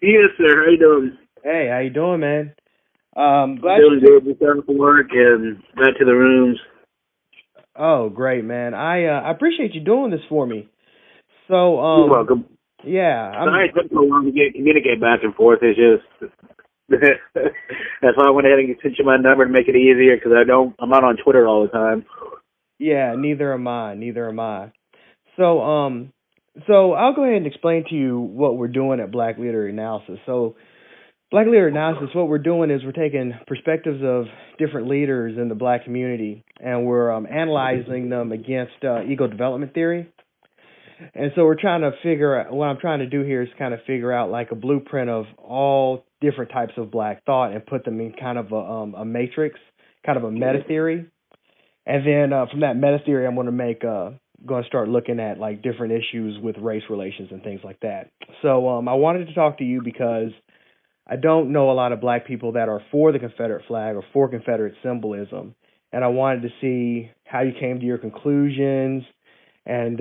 Yes, sir. How you doing? Hey, how you doing, man? Glad you Doing took. good. Just done for work and back to the rooms. Oh, great, man. I appreciate you doing this for me. So, You're welcome. yeah, Sorry it took so long to communicate back and forth. It's just that's why I went ahead and sent you my number to make it easier because I'm not on Twitter all the time. yeah. Neither am I. Neither am I. So, so I'll go ahead and explain to you what we're doing at Black Leader Analysis. So, Black Leader Analysis, what we're doing is we're taking perspectives of different leaders in the Black community, and we're analyzing them against ego development theory. And so we're trying to figure out what I'm trying to do here is kind of figure out like a blueprint of all different types of black thought and put them in kind of a matrix, kind of a meta theory. And then from that meta theory, I'm going to going to start looking at like different issues with race relations and things like that. So I wanted to talk to you because I don't know a lot of black people that are for the Confederate flag or for Confederate symbolism. And I wanted to see how you came to your conclusions and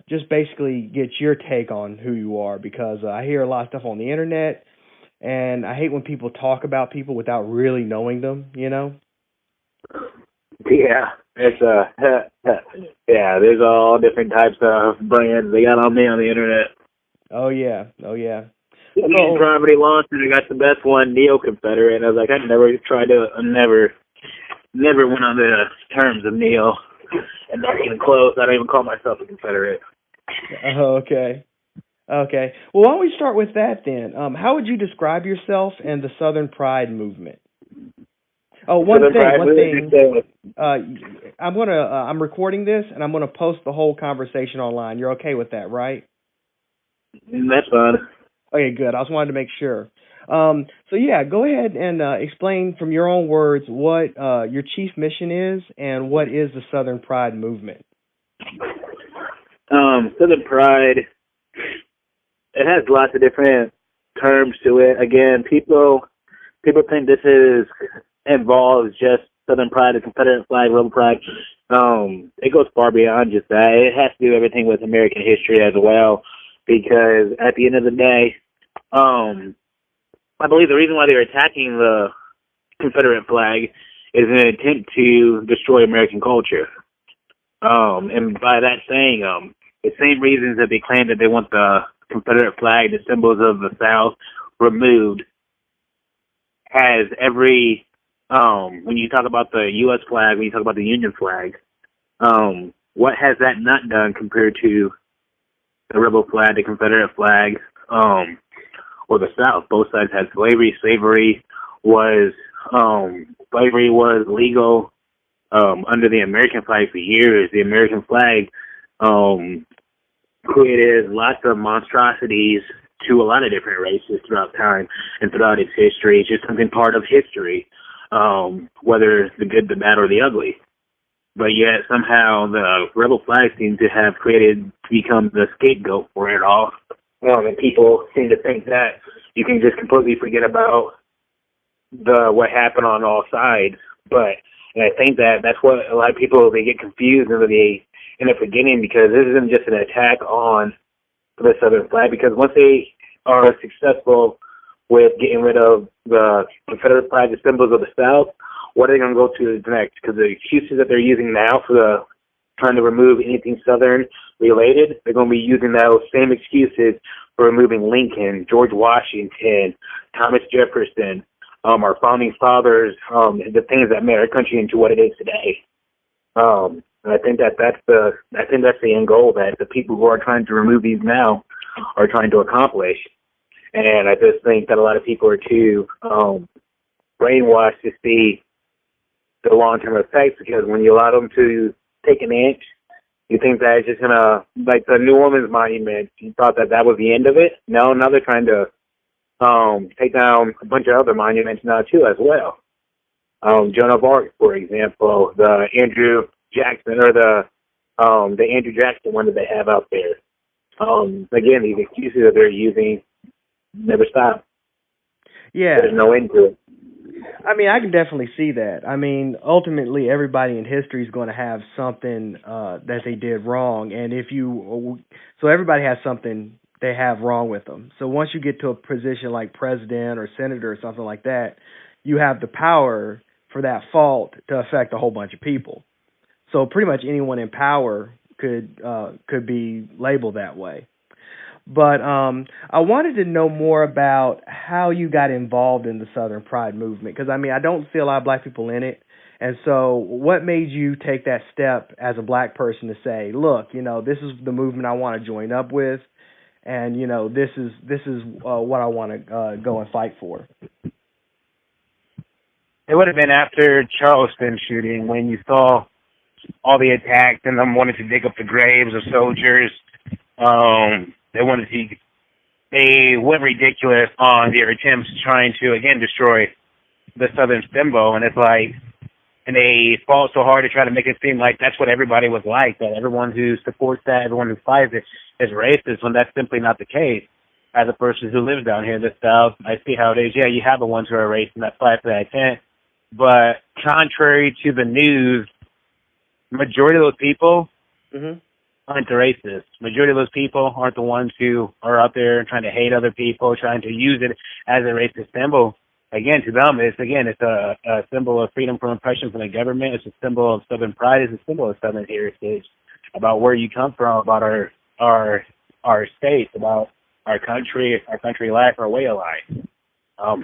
just basically get your take on who you are because I hear a lot of stuff on the internet and I hate when people talk about people without really knowing them, you know? Yeah, it's yeah. There's all different types of brands they got on me on the internet. Oh, yeah. Oh, yeah. Indian So, Property launched and I got the best one, Neo Confederate. And I was like, I never tried to, I never went on the terms of Neo. And not even close. I don't even call myself a Confederate. okay. Okay. Well, why don't we start with that then? How would you describe yourself and the Southern Pride movement? Oh, one thing. I'm recording this and I'm gonna post the whole conversation online. You're okay with that, right? That's fine. Okay, good. I just wanted to make sure. So yeah, go ahead and explain from your own words what your chief mission is and what is the Southern Pride movement. Southern Pride, it has lots of different terms to it. Again, people think this involves just Southern Pride, the Confederate flag, Rebel Pride. It goes far beyond just that. It has to do everything with American history as well, because at the end of the day, I believe the reason why they're attacking the Confederate flag is an attempt to destroy American culture. And by that saying, the same reasons that they claim that they want the Confederate flag, the symbols of the South, removed, has every, when you talk about the U.S. flag, when you talk about the Union flag, what has that not done compared to the rebel flag, the Confederate flag, or the South? Both sides had slavery. Slavery was legal under the American flag for years. The American flag created lots of monstrosities to a lot of different races throughout time and throughout its history. It's just something part of history, whether the good, the bad, or the ugly. But yet somehow the rebel flag seems to have created to become the scapegoat for it all. And people seem to think that you can just completely forget about what happened on all sides. And I think that's what a lot of people, they get confused and they end up forgetting, because this isn't just an attack on the Southern flag, because once they are successful with getting rid of the Confederate flag, the symbols of the South, what are they going to go to next? Because the excuses that they're using now for trying to remove anything Southern related, they're going to be using those same excuses for removing Lincoln, George Washington, Thomas Jefferson, our founding fathers, the things that made our country into what it is today. And I think that's the end goal that the people who are trying to remove these now are trying to accomplish. And I just think that a lot of people are too brainwashed to see the long-term effects, because when you allow them to take an inch, you think that it's just going to, like the New Orleans Monument, you thought that was the end of it. No, now they're trying to take down a bunch of other monuments now too as well. Joan of Arc, for example, the Andrew Jackson, or the Andrew Jackson one that they have out there. Again, these excuses that they're using never stop. Yeah. There's no end to it. I mean, I can definitely see that. I mean, ultimately, everybody in history is going to have something that they did wrong, and so everybody has something they have wrong with them. So once you get to a position like president or senator or something like that, you have the power for that fault to affect a whole bunch of people. So pretty much anyone in power could be labeled that way. But I wanted to know more about how you got involved in the Southern Pride movement, because I mean I don't see a lot of black people in it. And so what made you take that step as a black person to say, look, this is the movement I want to join up with, and this is what I want to go and fight for? It would have been after Charleston shooting, when you saw all the attacks and them wanted to dig up the graves of soldiers. They went ridiculous on their attempts trying to, again, destroy the Southern symbol. And it's like, and they fought so hard to try to make it seem like that's what everybody was like, that everyone who supports that, everyone who fights it is racist, when that's simply not the case. As a person who lives down here in the South, I see how it is. Yeah, you have the ones who are racist and that fight for that intent. But contrary to the news, majority of those people aren't the racists. Majority of those people aren't the ones who are out there trying to hate other people, trying to use it as a racist symbol. Again, to them, it's a symbol of freedom from oppression from the government. It's a symbol of Southern pride. It's a symbol of Southern heritage, about where you come from, about our states, about our country life, our way of life.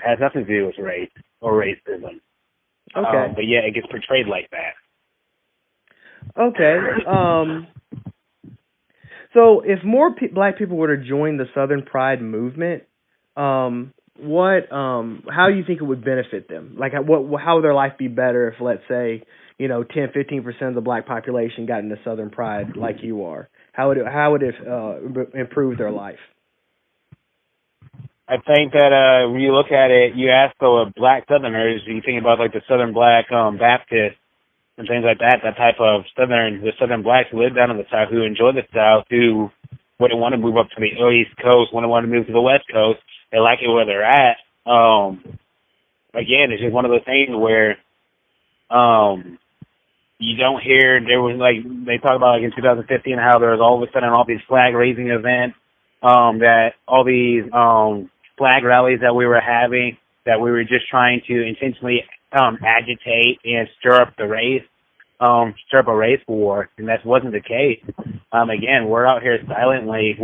Has nothing to do with race or racism. Okay. But yeah, it gets portrayed like that. Okay. So if more black people were to join the Southern Pride movement, how do you think it would benefit them? Like, how would their life be better if, let's say, 10-15% of the black population got into Southern Pride like you are? How would it improve their life? I think that when you look at it, you ask the black Southerners, you think about like the Southern Black Baptists and things like that, the Southern blacks who live down in the South, who enjoy the South, who wouldn't want to move up to the East Coast, wouldn't want to move to the West Coast. They like it where they're at. Again, it's just one of those things where you don't hear, there was like, they talk about like in 2015 how there was all of a sudden all these flag raising events, that all these flag rallies that we were having, that we were just trying to intentionally agitate and stir up a race war, and that wasn't the case. Again, we were out there silently,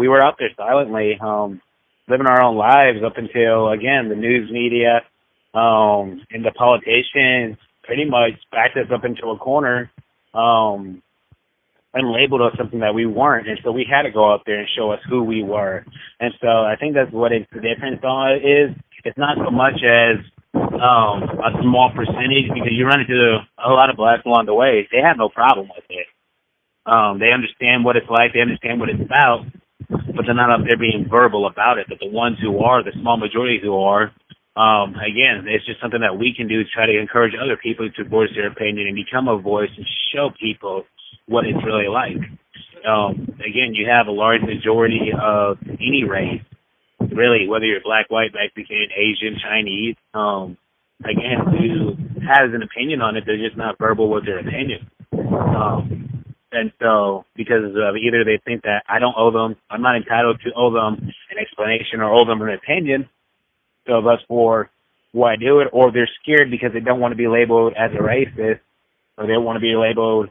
living our own lives up until, again, the news media and the politicians pretty much backed us up into a corner and labeled us something that we weren't, and so we had to go out there and show us who we were. And so I think that's what the difference on it is. It's not so much as a small percentage, because you run into a lot of blacks along the way. They have no problem with it. They understand what it's like. They understand what it's about, but they're not up there being verbal about it. But the ones who are, the small majority who are, again, it's just something that we can do to try to encourage other people to voice their opinion and become a voice and show people what it's really like. Again, you have a large majority of any race, really, whether you're black, white, Mexican, Asian, Chinese, again, who has an opinion on it, they're just not verbal with their opinion. And so, because of either they think that I'm not entitled to owe them an explanation or owe them an opinion, so thus for why I do it, or they're scared because they don't want to be labeled as a racist, or they don't want to be labeled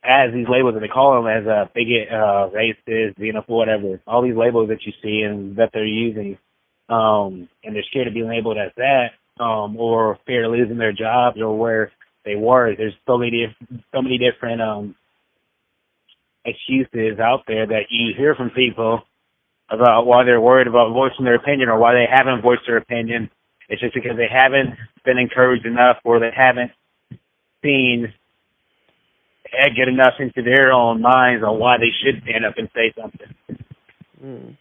as these labels that they call them, as a bigot, racist, whatever. All these labels that you see and that they're using, and they're scared of being labeled as that, or fear of losing their jobs or where they were. There's so many different excuses out there that you hear from people about why they're worried about voicing their opinion or why they haven't voiced their opinion. It's just because they haven't been encouraged enough, or they haven't seen get enough into their own minds on why they should stand up and say something.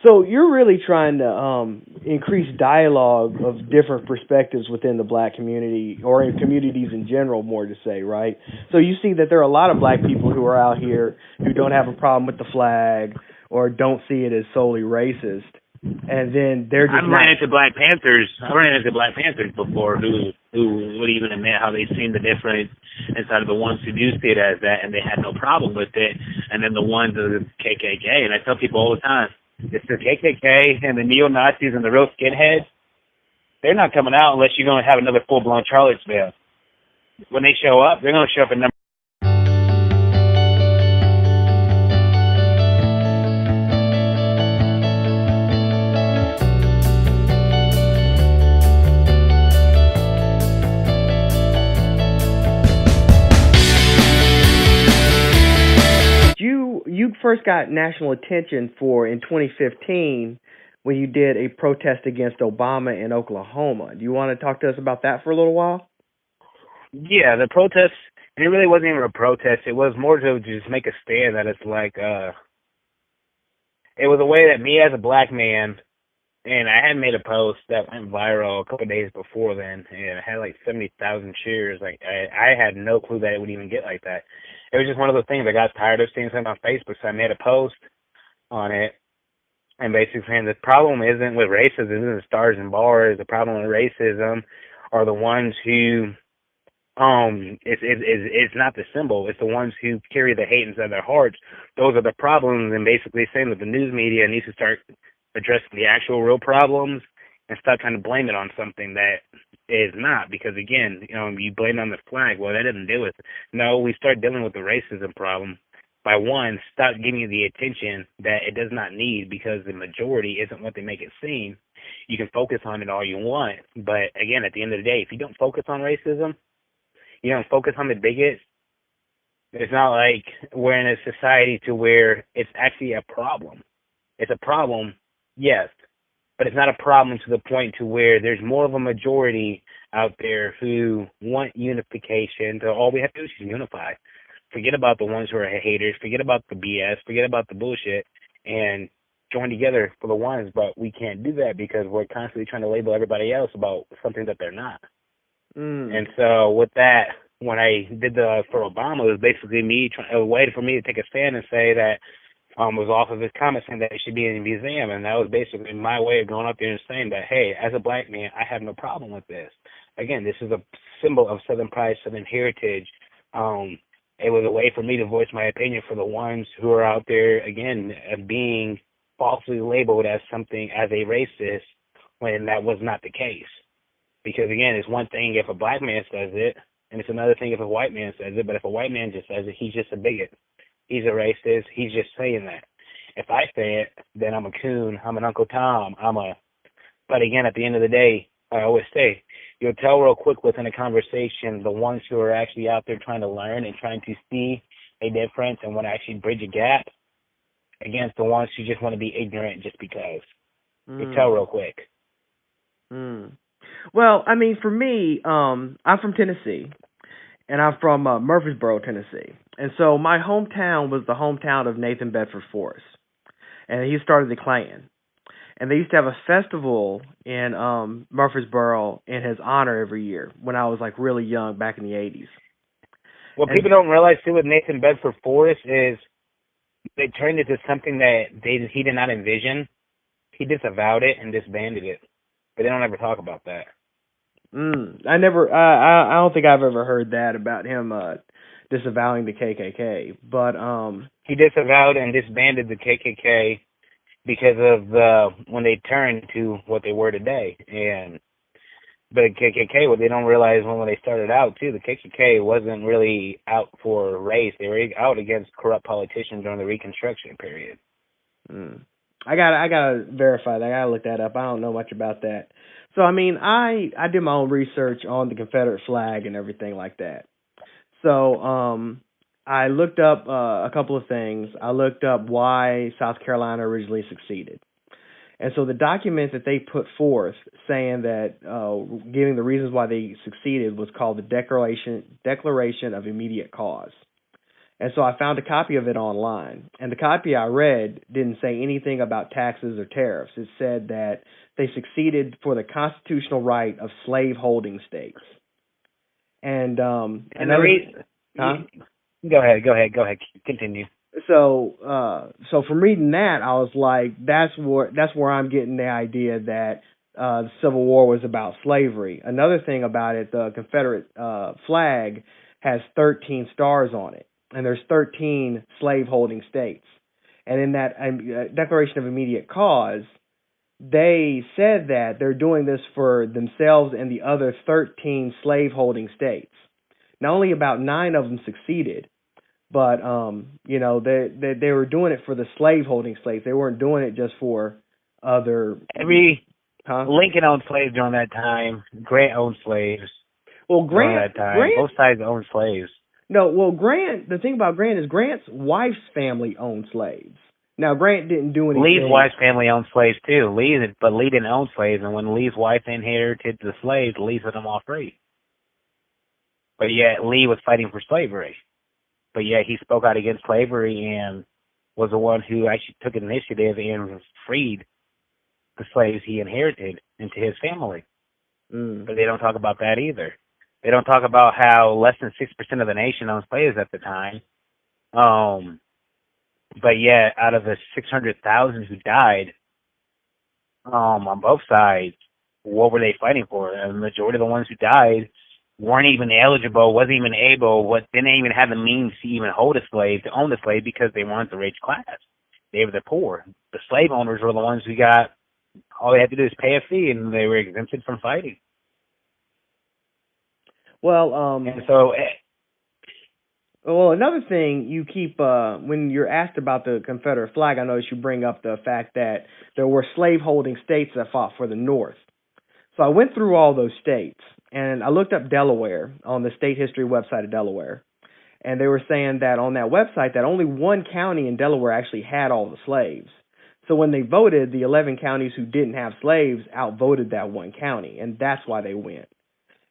So you're really trying to increase dialogue of different perspectives within the black community, or in communities in general, more to say, right? So you see that there are a lot of black people who are out here who don't have a problem with the flag or don't see it as solely racist. and then they're just I've ran into Black Panthers. I ran into Black Panthers before who would even admit how they've seen the difference inside of the ones who do see it as that, and they had no problem with it. And then the ones of the KKK, and I tell people all the time, it's the KKK and the neo-Nazis and the real skinheads. They're not coming out unless you're going to have another full-blown Charlottesville. When they show up, they're going to show up in number. You first got national attention in 2015 when you did a protest against Obama in Oklahoma. Do you want to talk to us about that for a little while? Yeah, the protest, and it really wasn't even a protest. It was more to just make a stand that it's like, it was a way that me as a black man, and I had made a post that went viral a couple of days before then, and it had like 70,000 shares. Like, I had no clue that it would even get like that. It was just one of those things. I got tired of seeing something on Facebook, so I made a post on it, and basically saying the problem isn't with racism, it isn't the stars and bars. The problem with racism are the ones who, it's not the symbol. It's the ones who carry the hate inside their hearts. Those are the problems, and basically saying that the news media needs to start addressing the actual real problems and stop trying to blame it on something that is not. Because again, you blame it on the flag. Well, that doesn't deal with it. No, we start dealing with the racism problem by one, stop giving it the attention that it does not need, because the majority isn't what they make it seem. You can focus on it all you want, but again, at the end of the day, if you don't focus on racism, you don't focus on the bigots, it's not like we're in a society to where it's actually a problem. It's a problem, yes, but it's not a problem to the point to where there's more of a majority out there who want unification. So all we have to do is just unify. Forget about the ones who are haters. Forget about the BS. Forget about the bullshit, and join together for the ones. But we can't do that because we're constantly trying to label everybody else about something that they're not. And so with that, when I did for Obama, it was basically a way for me to take a stand and say that was off of his comment saying that it should be in a museum, and that was basically my way of going up there and saying that, hey, as a black man, I have no problem with this. Again, this is a symbol of Southern pride, Southern heritage. It was a way for me to voice my opinion for the ones who are out there, again, being falsely labeled as something, as a racist, when that was not the case. Because, again, it's one thing if a black man says it, and it's another thing if a white man says it, but if a white man just says it, he's just a bigot. He's a racist. He's just saying that. If I say it, then I'm a coon. I'm an Uncle Tom. But again, at the end of the day, I always say, you'll tell real quick within a conversation the ones who are actually out there trying to learn and trying to see a difference and want to actually bridge a gap against the ones who just want to be ignorant just because. You tell real quick. Well, I mean, for me, I'm from Tennessee, and I'm from Murfreesboro, Tennessee. And so my hometown was the hometown of Nathan Bedford Forrest, and he started the Klan. And they used to have a festival in Murfreesboro in his honor every year when I was like really young back in the 80s. What people don't realize too with Nathan Bedford Forrest is they turned it to something that he did not envision. He disavowed it and disbanded it, but they don't ever talk about that. I don't think I've ever heard that about him disavowing the KKK. But he disavowed and disbanded the KKK because of when they turned to what they were today. But KKK, what they don't realize when they started out too, the KKK wasn't really out for race. They were out against corrupt politicians during the Reconstruction period. I gotta verify that. I gotta look that up. I don't know much about that. So I mean, I did my own research on the Confederate flag and everything like that. So I looked up a couple of things. I looked up why South Carolina originally succeeded. And so the document that they put forth saying that giving the reasons why they succeeded was called the Declaration of Immediate Cause. And so I found a copy of it online. And the copy I read didn't say anything about taxes or tariffs. It said that they succeeded for the constitutional right of slave-holding states. And the reason... Huh? Go ahead. Continue. So from reading that, I was like, that's where I'm getting the idea that the Civil War was about slavery. Another thing about it, the Confederate flag has 13 stars on it, and there's 13 slave-holding states. And in that Declaration of Immediate Cause, they said that they're doing this for themselves and the other 13 slave-holding states. Now, only about 9 of them succeeded, but they were doing it for the slave-holding states. They weren't doing it just for other. Lincoln owned slaves during that time. Grant owned slaves. Well, during that time. Both sides owned slaves. No, well, Grant. The thing about Grant is Grant's wife's family owned slaves. Now, Grant didn't do anything. Lee's wife's family owned slaves too. But Lee didn't own slaves, and when Lee's wife inherited the slaves, Lee set them all free. But yet Lee was fighting for slavery. But yet he spoke out against slavery and was the one who actually took initiative and freed the slaves he inherited into his family. But they don't talk about that either. They don't talk about how less than 6% of the nation owned slaves at the time. But yet, out of the 600,000 who died on both sides, what were they fighting for? And the majority of the ones who died weren't even eligible, wasn't even able, didn't even have the means to even hold a slave, to own the slave, because they weren't the rich class. They were the poor. The slave owners were the ones who got, all they had to do is pay a fee, and they were exempted from fighting. Well, and so... Well, another thing you keep, when you're asked about the Confederate flag, I noticed you bring up the fact that there were slave-holding states that fought for the North. So I went through all those states, and I looked up Delaware on the state history website of Delaware. And they were saying that on that website that only one county in Delaware actually had all the slaves. So when they voted, the 11 counties who didn't have slaves outvoted that one county, and that's why they went.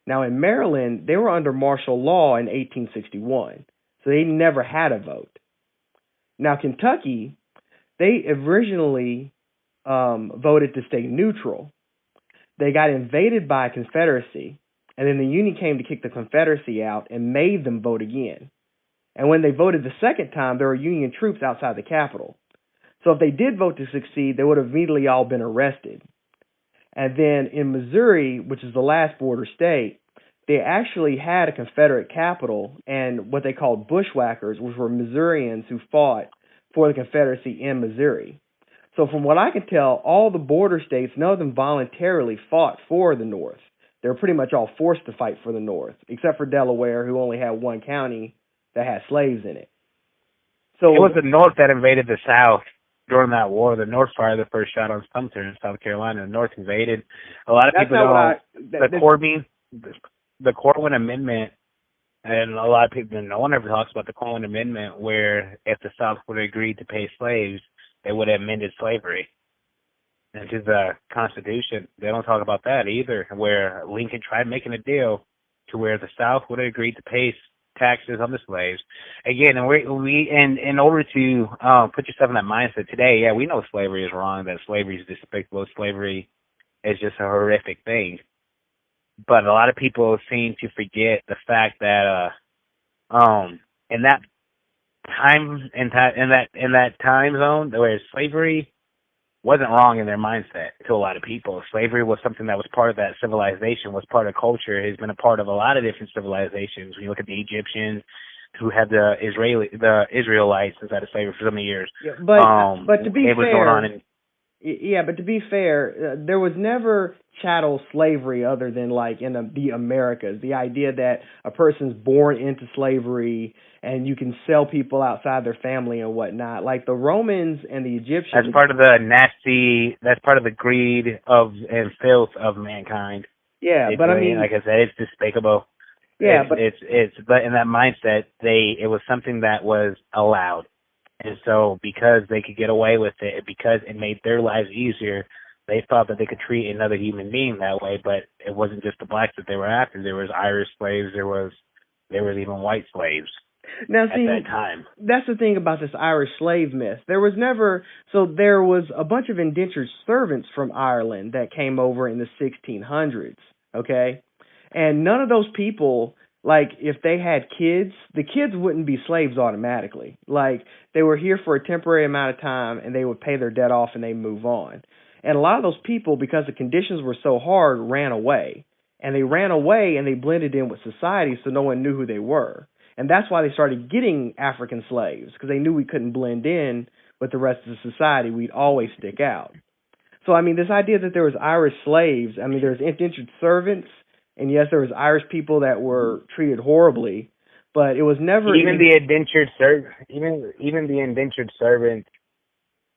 Now, in Maryland, they were under martial law in 1861. So they never had a vote. Now, Kentucky, they originally voted to stay neutral. They got invaded by a Confederacy, and then the Union came to kick the Confederacy out and made them vote again. And when they voted the second time, there were Union troops outside the Capitol. So if they did vote to succeed, they would have immediately all been arrested. And then in Missouri, which is the last border state, they actually had a Confederate capital and what they called bushwhackers, which were Missourians who fought for the Confederacy in Missouri. So from what I can tell, all the border states, none of them voluntarily fought for the North. They were pretty much all forced to fight for the North, except for Delaware, who only had one county that had slaves in it. So it was the North that invaded the South during that war. The North fired the first shot on Sumter in South Carolina. The North invaded. A lot of people don't. The Corwin Amendment, and a lot of people, no one ever talks about the Corwin Amendment, where if the South would have agreed to pay slaves, they would have amended slavery into the Constitution. They don't talk about that either, where Lincoln tried making a deal to where the South would have agreed to pay taxes on the slaves. Again, and in order to put yourself in that mindset today, yeah, we know slavery is wrong, that slavery is despicable, slavery is just a horrific thing. But a lot of people seem to forget the fact that in that time zone where slavery wasn't wrong in their mindset to a lot of people. Slavery was something that was part of that civilization, was part of culture. It has been a part of a lot of different civilizations. When you look at the Egyptians, who had the Israelites inside of slavery for so many years. Yeah, but to be fair, was going on in, yeah, but to be fair, there was never chattel slavery other than like in the Americas. The idea that a person's born into slavery and you can sell people outside their family and whatnot. Like the Romans and the Egyptians. That's part of the that's part of the greed and filth of mankind. Yeah, but I mean, like I said, it's despicable. Yeah, but in that mindset, it was something that was allowed. And so because they could get away with it, because it made their lives easier, they thought that they could treat another human being that way. But it wasn't just the blacks that they were after. There was Irish slaves. There was even white slaves at that time. That's the thing about this Irish slave myth. There was a bunch of indentured servants from Ireland that came over in the 1600s, okay? And none of those people like if they had kids, the kids wouldn't be slaves automatically. Like they were here for a temporary amount of time and they would pay their debt off and they move on. And a lot of those people, because the conditions were so hard, ran away. And they ran away and they blended in with society so no one knew who they were. And that's why they started getting African slaves, because they knew we couldn't blend in with the rest of the society. We'd always stick out. So, I mean, this idea that there was Irish slaves, I mean, there's indentured servants, and yes, there was Irish people that were treated horribly, but it was never even the indentured servants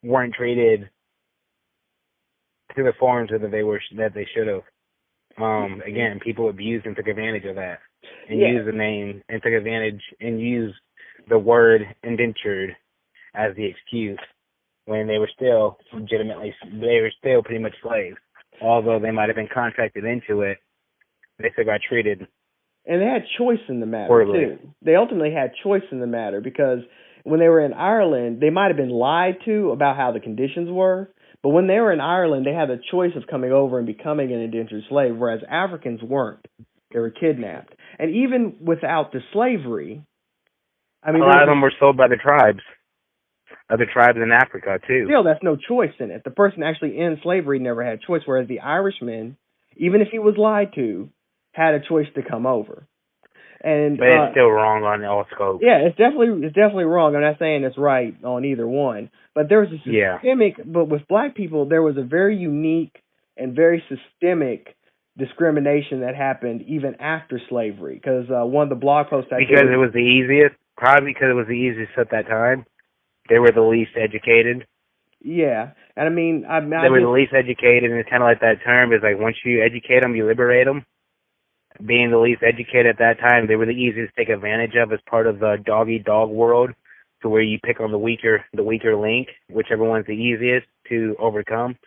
weren't treated to the forms that they should have. Again, people abused and took advantage of that, and used the name and took advantage and used the word indentured as the excuse when they were still pretty much slaves. Although they might have been contracted into it, they still got treated. And they had choice in the matter, horribly. too. They ultimately had choice in the matter because when they were in Ireland, they might have been lied to about how the conditions were. But when they were in Ireland, they had the choice of coming over and becoming an indentured slave, whereas Africans weren't. They were kidnapped. And even without the slavery, I mean, a lot of them were sold by the tribes. Other tribes in Africa, too. Still, that's no choice in it. The person actually in slavery never had choice, whereas the Irishman, even if he was lied to, had a choice to come over. And but it's still wrong on all scopes. Yeah, it's definitely wrong. I'm not saying it's right on either one. But there was a systemic, but with black people, there was a very unique and very systemic discrimination that happened even after slavery. Because one of the blog posts I Because it was the easiest, probably because it was the easiest at that time. They were the least educated. Yeah, and I mean, they were the least educated, and it's kind of like that term is like once you educate them, you liberate them. Being the least educated at that time, they were the easiest to take advantage of as part of the dog-eat-dog world, to where you pick on the weaker link, whichever one's the easiest to overcome.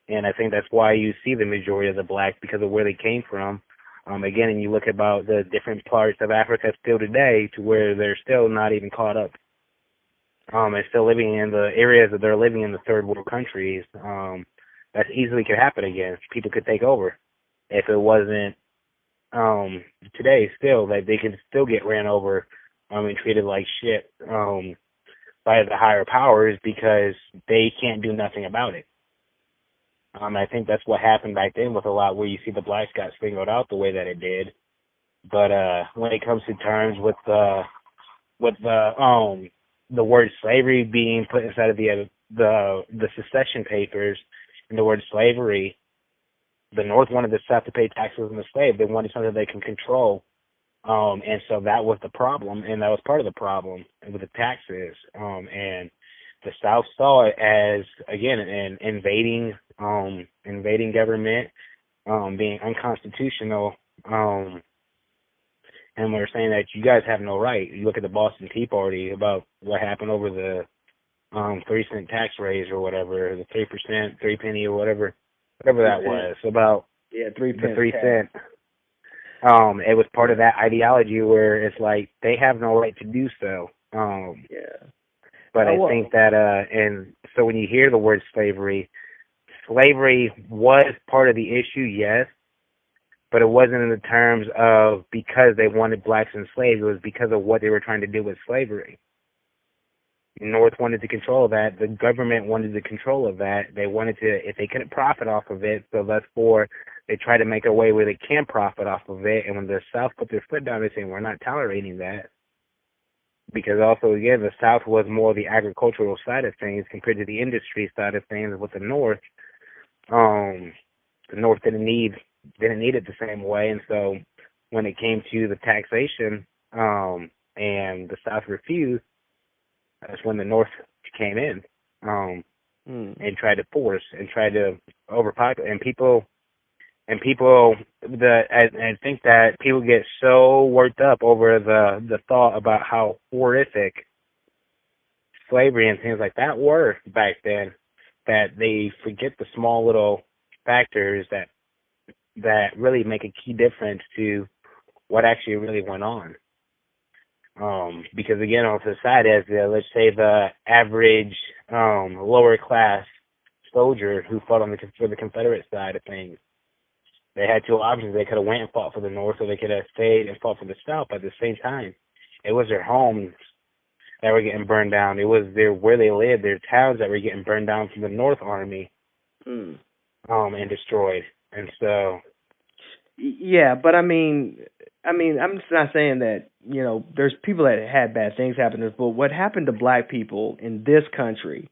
And I think that's why you see the majority of the blacks, because of where they came from. Again, and you look about the different parts of Africa still today, to where they're still not even caught up. And still living in the areas that they're living in, the third world countries, that easily could happen again. People could take over. If it wasn't today, still, like they can still get ran over and treated like shit by the higher powers because they can't do nothing about it. I think that's what happened back then with a lot where you see the blacks got singled out the way that it did. But when it comes to terms with the word slavery being put inside of the secession papers, and the word slavery, the North wanted the South to pay taxes on the slave. They wanted something they can control. And so that was the problem, and that was part of the problem with the taxes. And the South saw it as, again, an invading government, being unconstitutional, and we're saying that you guys have no right. You look at the Boston Tea Party about what happened over the 3-cent tax raise or whatever, the 3%, 3 penny or whatever that was, about 3 the 3 cent. It was part of that ideology where it's like they have no right to do so. But I think that and so when you hear the word slavery was part of the issue, yes, but it wasn't in the terms of because they wanted blacks enslaved. It was because of what they were trying to do with slavery. The North wanted the control of that. The government wanted the control of that. They wanted to, if they couldn't profit off of it, so therefore they try to make a way where they can profit off of it. And when the South put their foot down, they say, we're not tolerating that. Because also, again, the South was more the agricultural side of things compared to the industry side of things with the North. The North didn't need it the same way. And so when it came to the taxation and the South refused, that's when the North came in and tried to force and tried to overpopulate. I think that people get so worked up over the thought about how horrific slavery and things like that were back then that they forget the small little factors that really make a key difference to what actually really went on. Because again, on the side, as let's say the average lower class soldier who fought for the Confederate side of things, They had two options. They could have went and fought for the North, or they could have stayed and fought for the South. At the same time, it was their homes that were getting burned down. It was where they lived, their towns that were getting burned down from the North Army, and destroyed. And so, yeah, but I mean, I'm just not saying that, there's people that had bad things happen to us, but what happened to black people in this country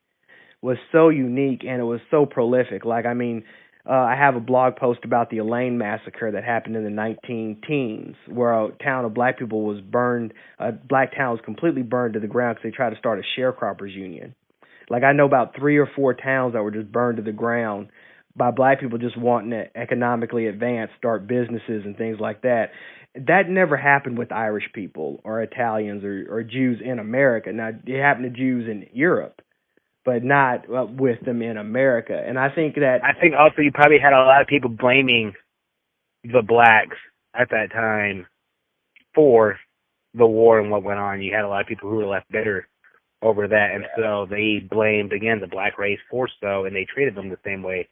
was so unique and it was so prolific. Like, I mean, I have a blog post about the Elaine massacre that happened in the 19-teens, where a town of black people was burned. A black town was completely burned to the ground because they tried to start a sharecroppers union. Like, I know about 3 or 4 towns that were just burned to the ground by black people just wanting to economically advance, start businesses and things like that. That never happened with Irish people or Italians or Jews in America. Now, it happened to Jews in Europe, but not with them in America. And I think also you probably had a lot of people blaming the blacks at that time for the war and what went on. You had a lot of people who were left bitter over that, and so they blamed, again, the black race for so, and they treated them the same way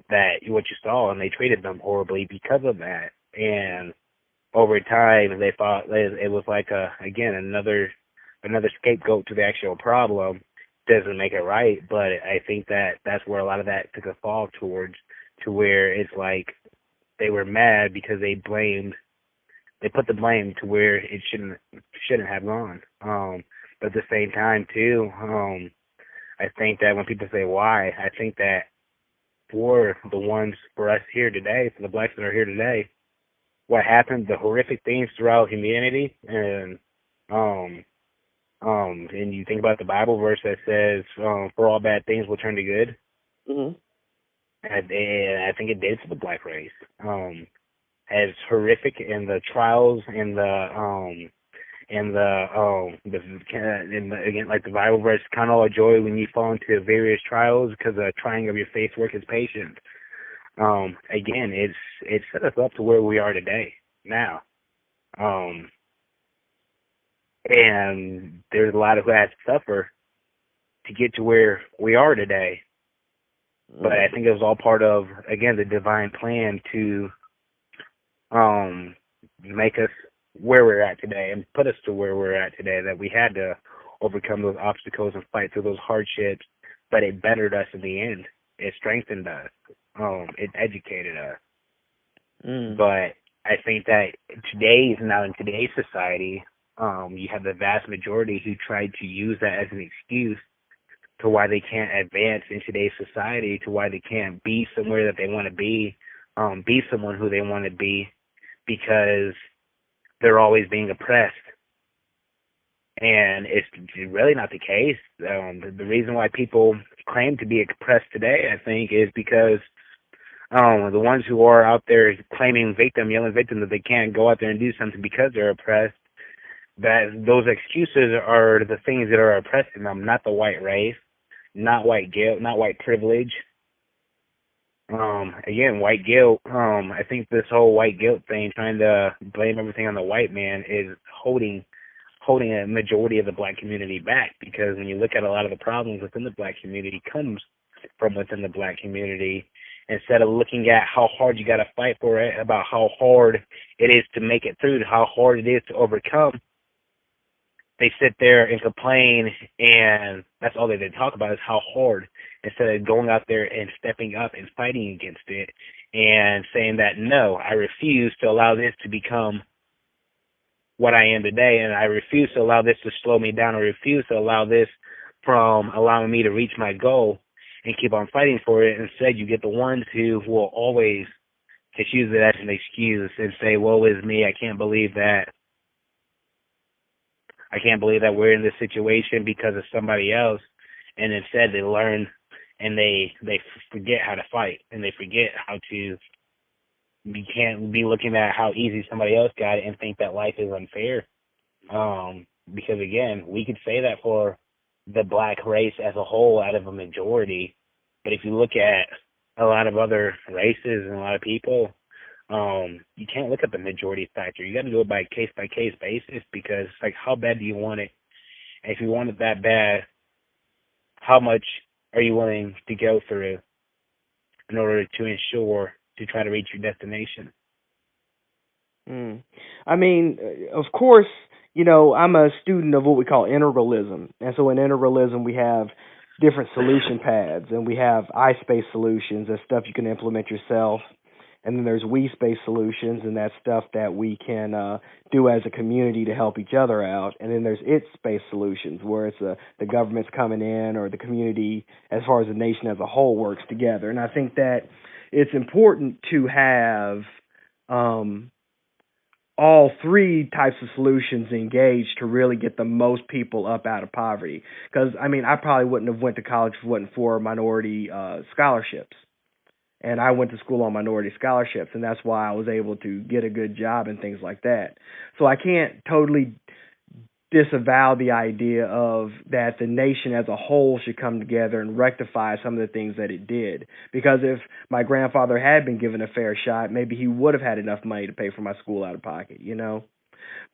that what you saw, and they treated them horribly because of that. And over time, they thought it was like another scapegoat to the actual problem. Doesn't make it right, but I think that's where a lot of that took a fall towards, to where it's like they were mad because they put the blame to where it shouldn't have gone. But at the same time too, I think that when people say why, I think that for us here today, for the blacks that are here today, what happened, the horrific things throughout humanity, and you think about the Bible verse that says, for all bad things will turn to good. Mm-hmm. And I think it did to the black race. As horrific in the trials and again, like the Bible verse, count all joy when you fall into various trials, because the trying of your faith worketh patience. Again, it's set us up to where we are today now. And there's a lot of who had to suffer to get to where we are today. But I think it was all part of, again, the divine plan to make us where we're at today and put us to where we're at today, that we had to overcome those obstacles and fight through those hardships, but it bettered us in the end. It strengthened us. It educated us. But I think that in today's society, you have the vast majority who tried to use that as an excuse to why they can't advance in today's society, to why they can't be somewhere that they want to be someone who they want to be, because they're always being oppressed. And it's really not the case. The reason why people claim to be oppressed today, I think, is because the ones who are out there claiming yelling victim, that they can't go out there and do something because they're oppressed, that those excuses are the things that are oppressing them, not the white race, not white guilt, not white privilege. Again, white guilt, I think this whole white guilt thing, trying to blame everything on the white man, is holding a majority of the black community back, because when you look at a lot of the problems within the black community comes from within the black community. Instead of looking at how hard you got to fight for it, about how hard it is to make it through, how hard it is to overcome, they sit there and complain, and that's all they talk about, is how hard, instead of going out there and stepping up and fighting against it and saying that, no, I refuse to allow this to become what I am today, and I refuse to allow this to slow me down. I refuse to allow this from allowing me to reach my goal and keep on fighting for it. Instead, you get the ones who will always just use it as an excuse and say, woe is me, I can't believe that we're in this situation because of somebody else. And instead they learn and they forget how to fight, and they forget how to. You can't be looking at how easy somebody else got it and think that life is unfair. Because again, we could say that for the black race as a whole out of a majority, but if you look at a lot of other races and a lot of people, you can't look at the majority factor. You got to do it by case basis, because like, how bad do you want it? And if you want it that bad, how much are you willing to go through in order to ensure to try to reach your destination. I mean, of course, I'm a student of what we call integralism. And so in integralism, we have different solution paths, and we have I-space solutions. That's stuff you can implement yourself. And then there's we-space solutions, and that's stuff that we can do as a community to help each other out. And then there's it-space solutions, where it's the government's coming in, or the community, as far as the nation as a whole, works together. And I think that it's important to have all three types of solutions engaged to really get the most people up out of poverty. Because, I mean, I probably wouldn't have went to college if it wasn't for minority scholarships. And I went to school on minority scholarships, and that's why I was able to get a good job and things like that. So I can't totally disavow the idea of that the nation as a whole should come together and rectify some of the things that it did. Because if my grandfather had been given a fair shot, maybe he would have had enough money to pay for my school out of pocket,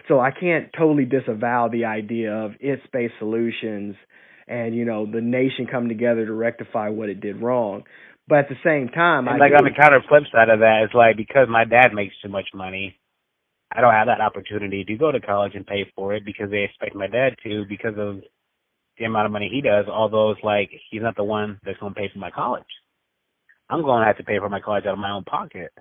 So I can't totally disavow the idea of its-based solutions and, the nation coming together to rectify what it did wrong. But at the same time, on the counter flip side of that, it's like, because my dad makes too much money, I don't have that opportunity to go to college and pay for it because they expect my dad to, because of the amount of money he does, although it's like he's not the one that's going to pay for my college. I'm going to have to pay for my college out of my own pocket.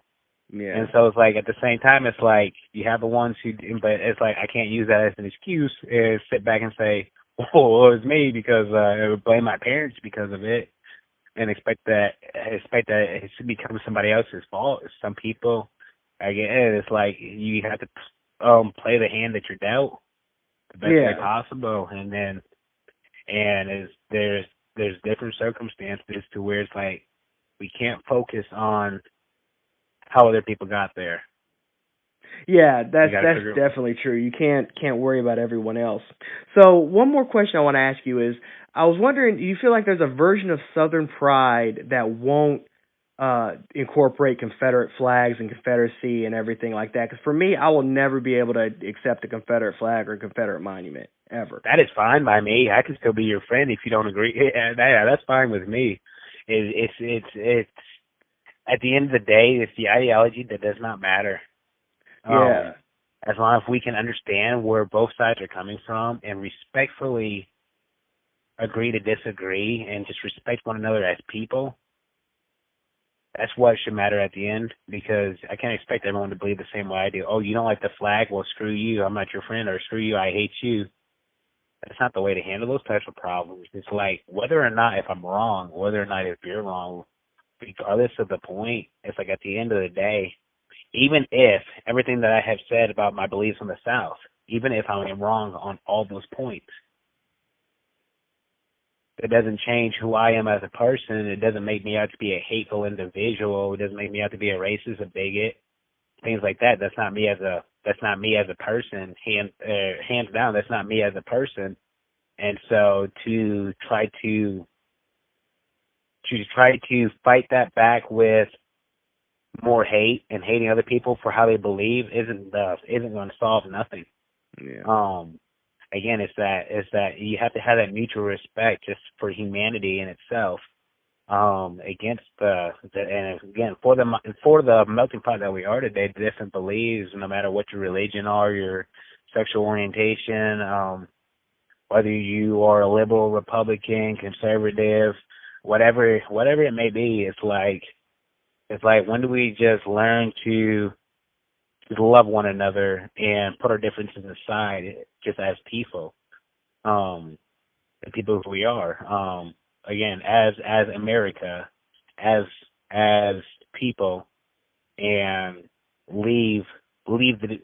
Yeah. And so it's like, at the same time, it's like you have the ones who, but it's like I can't use that as an excuse and sit back and say, oh, it was me because I would blame my parents because of it, and expect that it should become somebody else's fault. Some people, again, it's like you have to play the hand that you're dealt the best way possible, and there's different circumstances to where it's like we can't focus on how other people got there. Yeah, that's definitely true. You can't worry about everyone else. So one more question I want to ask you is, I was wondering, do you feel like there's a version of Southern pride that won't incorporate Confederate flags and Confederacy and everything like that? Because for me, I will never be able to accept a Confederate flag or a Confederate monument, ever. That is fine by me. I can still be your friend if you don't agree. Yeah, that's fine with me. It's at the end of the day, it's the ideology that does not matter. Yeah. As long as we can understand where both sides are coming from and respectfully agree to disagree and just respect one another as people, that's what should matter at the end, because I can't expect everyone to believe the same way I do. Oh, you don't like the flag? Well, screw you. I'm not your friend. Or screw you. I hate you. That's not the way to handle those types of problems. It's like, whether or not if I'm wrong, whether or not if you're wrong, regardless of the point, it's like at the end of the day, even if everything that I have said about my beliefs on the South, even if I am wrong on all those points, it doesn't change who I am as a person. It doesn't make me out to be a hateful individual. It doesn't make me out to be a racist, a bigot, things like that. That's not me as a person. Hands down, that's not me as a person. And so to try to fight that back with more hate and hating other people for how they believe isn't going to solve nothing. Yeah. Again, it's that you have to have that mutual respect just for humanity in itself. Against and again for the melting pot that we are today, the different beliefs, no matter what your religion or your sexual orientation, whether you are a liberal, Republican, conservative, whatever it may be, it's like when do we just learn to love one another and put our differences aside, just as people, the people who we are. Again, as America, as people, and leave the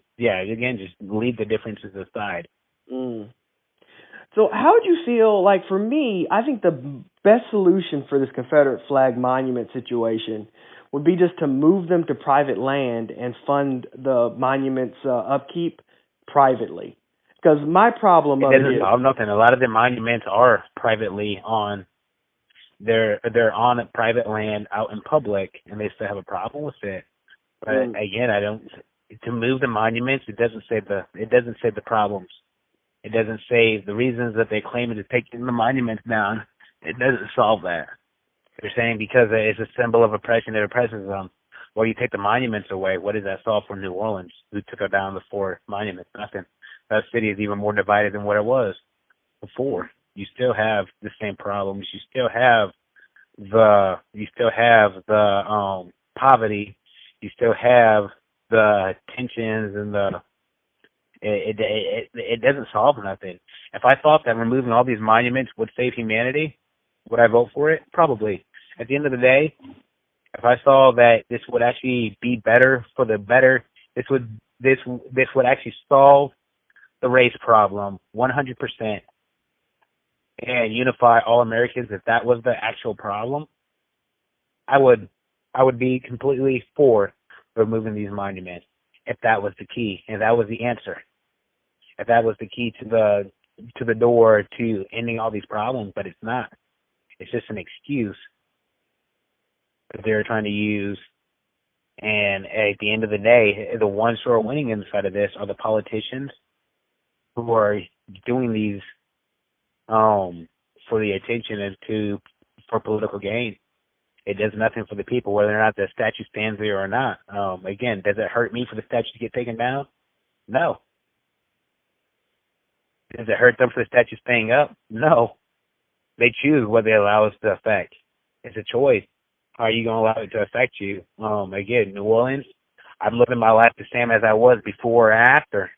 differences aside. So how would you feel, like, for me, I think the best solution for this Confederate flag monument situation would be just to move them to private land and fund the monument's upkeep privately. Because my problem it doesn't solve nothing. A lot of the monuments are privately on. They're on a private land out in public, and they still have a problem with it. But again, to move the monuments, it doesn't save the problems. It doesn't say the reasons that they claim to take the monuments down. It doesn't solve that. They're saying because it's a symbol of oppression, it oppresses them. Well, you take the monuments away. What does that solve for New Orleans, who took down the 4 monuments? Nothing. That city is even more divided than what it was before. You still have the same problems. You still have the poverty. You still have the tensions and it doesn't solve nothing. If I thought that removing all these monuments would save humanity, would I vote for it? Probably. At the end of the day, if I saw that this would actually be better for the better, this would actually solve the race problem 100% and unify all Americans. If that was the actual problem, I would be completely for removing these monuments. If that was the key, and that was the answer, if that was the key to the door to ending all these problems, but it's not. It's just an excuse that they're trying to use. And at the end of the day, the ones who are winning inside of this are the politicians who are doing these for the attention and for political gain. It does nothing for the people, whether or not the statue stands there or not. Again, does it hurt me for the statue to get taken down? No. Does it hurt them for the statue staying up? No. They choose what they allow us to affect. It's a choice. How are you going to allow it to affect you? Again, New Orleans, I'm living my life the same as I was before or after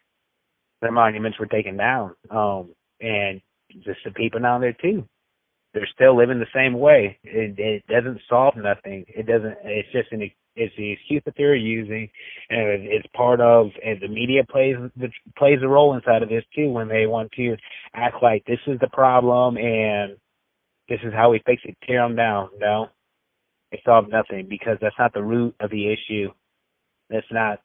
the monuments were taken down. And just the people down there too. They're still living the same way. It doesn't solve nothing. It doesn't. It's just it's the excuse that they're using, and it's part of. And the media plays a role inside of this too when they want to act like this is the problem and this is how we fix it. Tear them down. No, it solves nothing because that's not the root of the issue. That's not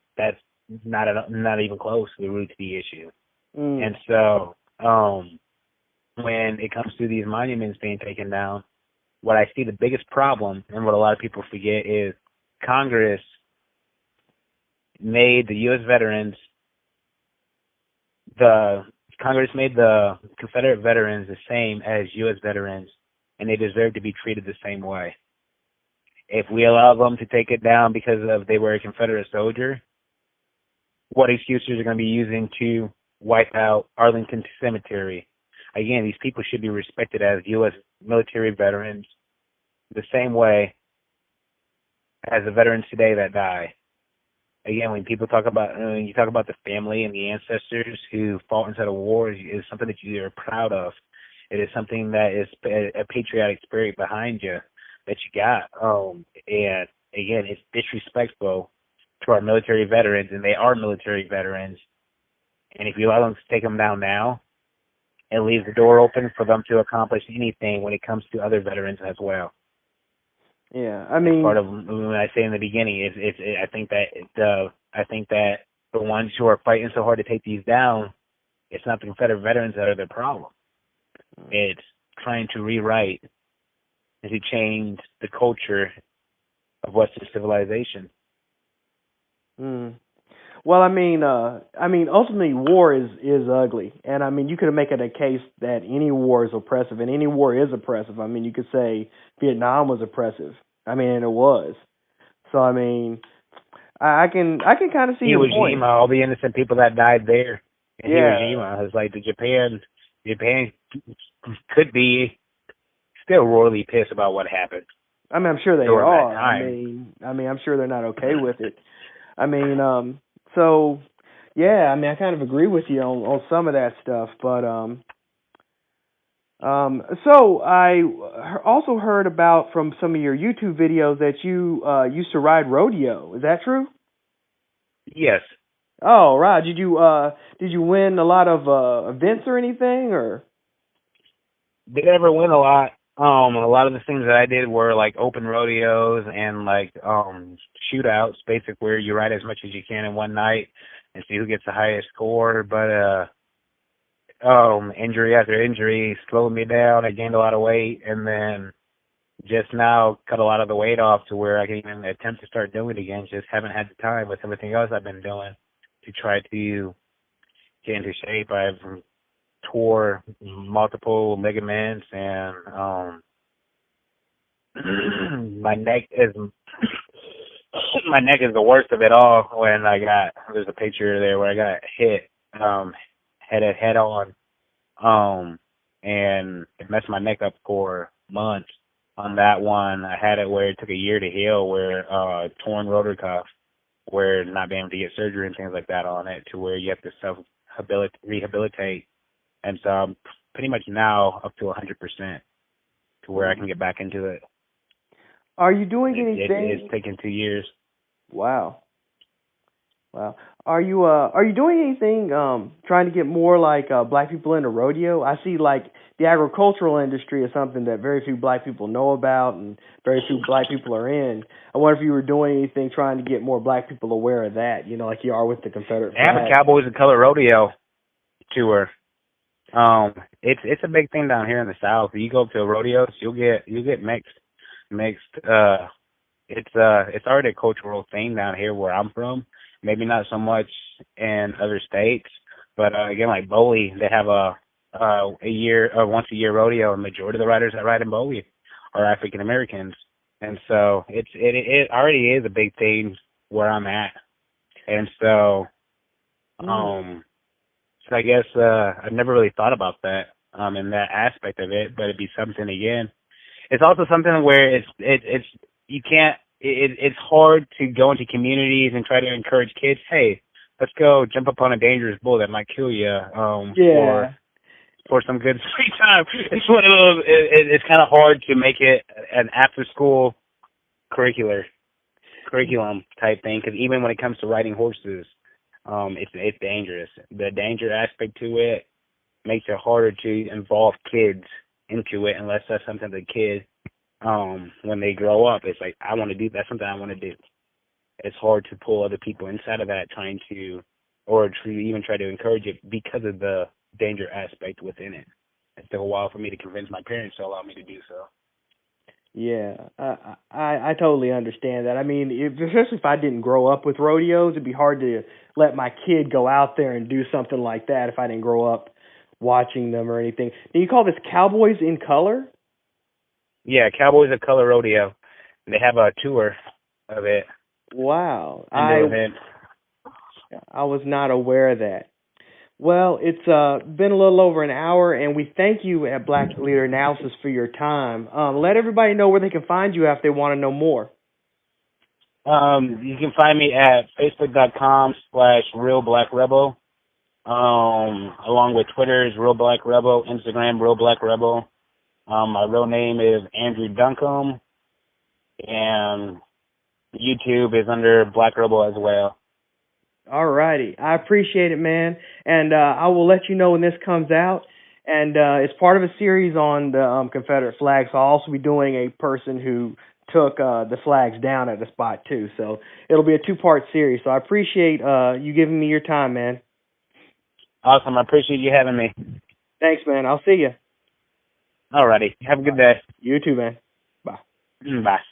even close to the root of the issue. And so, when it comes to these monuments being taken down, what I see the biggest problem and what a lot of people forget is Congress made the U.S. veterans, Congress made the Confederate veterans the same as U.S. veterans, and they deserve to be treated the same way. If we allow them to take it down because they were a Confederate soldier, what excuses are going to be using to wipe out Arlington Cemetery? Again, these people should be respected as U.S. military veterans the same way as the veterans today that die. Again, when people talk about, you talk about the family and the ancestors who fought inside of war, is something that you are proud of. It is something that is a patriotic spirit behind you that you got. And again, it's disrespectful to our military veterans, and they are military veterans. And if you allow them to take them down now, it leaves the door open for them to accomplish anything when it comes to other veterans as well. Yeah, I mean, part of when I say in the beginning, I think that the ones who are fighting so hard to take these down, it's not the Confederate veterans that are the problem. It's trying to rewrite and to change the culture of Western civilization. Well, I mean, ultimately, war is ugly, and I mean, you could make it a case that any war is oppressive, and any war is oppressive. I mean, you could say Vietnam was oppressive. I mean, and it was. So, I mean, I can kind of see your point. Hiroshima, all the innocent people that died there in Hiroshima, is like Japan could be still royally pissed about what happened. I mean, I'm sure they are. I mean, I'm sure they're not okay with it. I mean, so, yeah, I mean, I kind of agree with you on some of that stuff, but so I also heard about from some of your YouTube videos that you used to ride rodeo. Is that true? Yes. Oh, right. Did you win a lot of events or anything, or? Did ever win a lot? A lot of the things that I did were like open rodeos and like shootouts, basically where you ride as much as you can in one night and see who gets the highest score. But injury after injury slowed me down. I gained a lot of weight, and then just now cut a lot of the weight off to where I can even attempt to start doing it again. Just haven't had the time with everything else I've been doing to try to get into shape. I've tore multiple ligaments, and my neck is my neck is the worst of it all. When there's a picture there where I got hit, head on, and it messed my neck up for months. On that one, I had it where it took a year to heal, where torn rotor cuff, where not being able to get surgery and things like that on it, to where you have to rehabilitate. And so I'm pretty much now up to 100% to where I can get back into it. Are you doing anything? It's taken 2 years. Wow. Are you doing anything trying to get more black people into rodeo? I see the agricultural industry is something that very few black people know about and very few black people are in. I wonder if you were doing anything trying to get more black people aware of that, like you are with the Confederate flag. I have a Cowboys of Color rodeo tour. It's a big thing down here in the South. You go to rodeos, you'll get mixed. It's already a cultural thing down here where I'm from. Maybe not so much in other states, but again, like Bowie, they have a once a year rodeo, and majority of the riders that ride in Bowie are African Americans, and so it already is a big thing where I'm at, and so so I guess I've never really thought about that in that aspect of it, but it'd be something again. It's also something where it's you can't. It's hard to go into communities and try to encourage kids. Hey, let's go jump up on a dangerous bull that might kill you. For some good free time. It's one of those. It's kind of hard to make it an after-school curriculum type thing, because even when it comes to riding horses, it's dangerous. The danger aspect to it makes it harder to involve kids into it, unless that's something the kid. When they grow up, it's like, I want to do, that's something I want to do. It's hard to pull other people inside of that, or to even try to encourage it because of the danger aspect within it. It took a while for me to convince my parents to allow me to do so. Yeah, I totally understand that. I mean, especially if I didn't grow up with rodeos, it'd be hard to let my kid go out there and do something like that if I didn't grow up watching them or anything. Now, you call this Cowboys in Color? Yeah, Cowboys of Color rodeo. They have a tour of it. Wow. I was not aware of that. Well, it's been a little over an hour, and we thank you at Black Leader Analysis for your time. Let everybody know where they can find you if they want to know more. You can find me at facebook.com/RealBlackRebel. Along with Twitter is Real Black Rebel, Instagram Real Black Rebel. My real name is Andrew Duncomb, and YouTube is under Black Rebel as well. All righty. I appreciate it, man. And I will let you know when this comes out. And it's part of a series on the Confederate flag, so I'll also be doing a person who took the flags down at the spot, too. So it'll be a two-part series. So I appreciate you giving me your time, man. Awesome. I appreciate you having me. Thanks, man. I'll see you. Alrighty. Have a good day. You too, man. Bye. Bye.